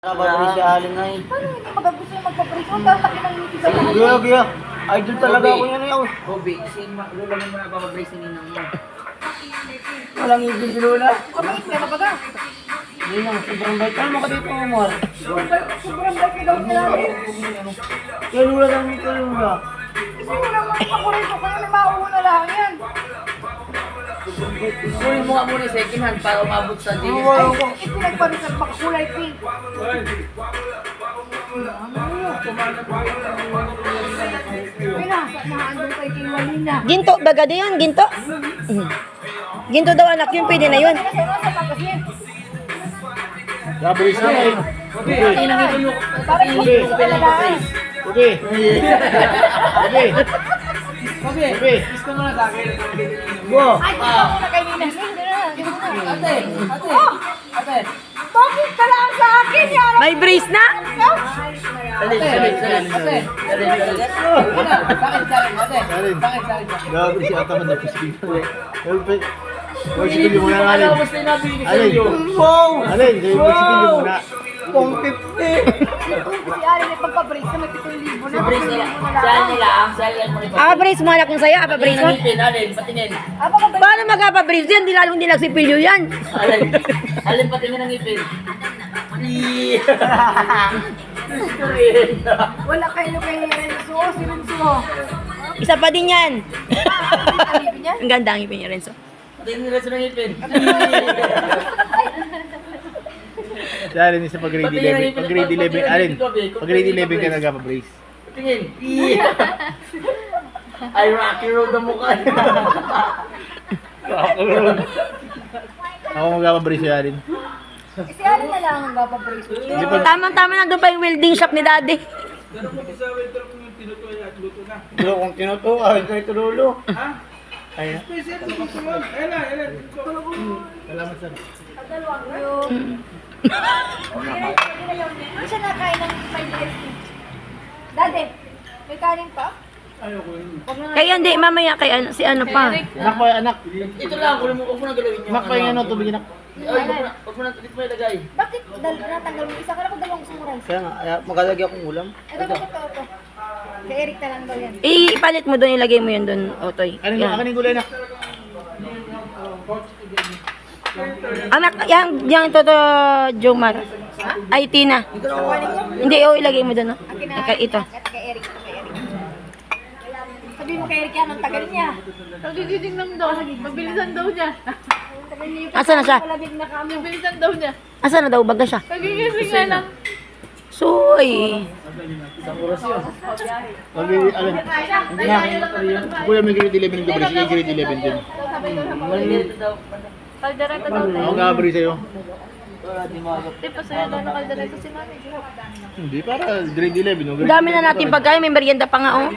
Nakapag-brace si Alin na eh. Paano hindi magagusto yung magpa-brace? Ang lalaki ng ngipin sa mga Gaya, gaya. Idol talaga ako yan eh. Bobby, kasi lula mo muna papabrace ni Ninang mo. Walang ibig si Lola. Kamingit ka na ba ka? Hindi lang, sobrang bait. Ano mo ka dito, Omar? Sobrang bait daw nila. Kaya Lola lang dito, Lola. Kasi wala mga paborito kaya may mauuna lang yan. Kunin mo nga muna yung second hand para umabot sa Ano dilis. wala ko? Ito nagparisag kulay pink. Pinasa na andun kay Kiwalina. Ginto, bagado yun, ginto. Ginto daw anak yun, pwede na yun. Nasa pagkasin. Gabrace na eh. Parang gusto ko talaga. Okay. Okay. Okay. Gusto mo na sa akin. Go. Ay, dito ako na kay Nina. Hindi na. Ate, ate, ate. Bakit ka lang sa akin? Yan. May brace na? Salit, salit, salit. Ate, salit, salit. Bakit salit, ate? Alin. Bakit salit ka? Gabrace si Ata man na pisbing. Huwag sipilyo muna ng Alin. Basta yung nabili ko sa Alin. iyo. Wow. Alin, sipilyo muna. Pong 50. Si Ari may pagpa-brace na may 7,000 na. Brace nila. Saan nila ang salihan mo rin. Brace mo anak kung sa'yo, brace mo. Alin, patingin. Apa ka ba? Paano magpabrace yan? Di lalong di nagsipilyo yan. Alin, alin patingin ang ipin. Wala kayo kay Renzo. Si Renzo. Isa pa din yan. Ano niya? Ang ganda ang ipin niya, Renzo. Patingin nila sa ipin. Alin, isa pag grade 11. Pag grade 11, Alin. Pag grade 11 ka nagpa-brace. Patingin. Ay, Rocky Road ang mukha. Ako magpapabrace si Alin. Si Ari na lang ang papa-brace. Hindi pag... Tama-tama na doon pa yung welding shop ni daddy. Dulo kong tinutuan ko ito Lolo. Ha? Ay. Salamat sir. Hindi siya nakain ng 5 years. Daddy, may kanin pa? Kaya hindi, mamaya kay ano, si ano pa. Anak pa, anak. Ito lang, huwag mo na galawin yung Anak pa yung ano, tubig anak. Ay, huwag mo na, dito mo ilagay. Bakit natanggal mo isa? Kala ko dalawang gusto mo rice. Kaya nga, maglalagay akong ulam. Ito, ito. Kay Eric na lang daw yan. Ipalit mo doon, ilagay mo yun doon, Otoy. Akin Yan. yung gulay anak. Anak, yang toto Jomar. Ay, Tina. Hindi, ilagay mo doon, no? Kay ito. Kay Eric. Sabi mo kay Eric yan, ang tagal niya. Nagigising lang daw. Mabilisan daw niya. Asa na siya? Malamig na kami. Mabilisan daw niya. Asa na daw, baga siya? Nagigising na lang. Suy. Alin. Kuya may grade 11 yung gabrace, yung grade 11 din. Maliliit daw. Kaldereta daw tayo. Ako gabrace sa'yo. Di pa sa'yo daw na kaldereta si mami. Hindi, para grade 11. No? Ang dami na natin pagkain, may merienda pa nga, oh.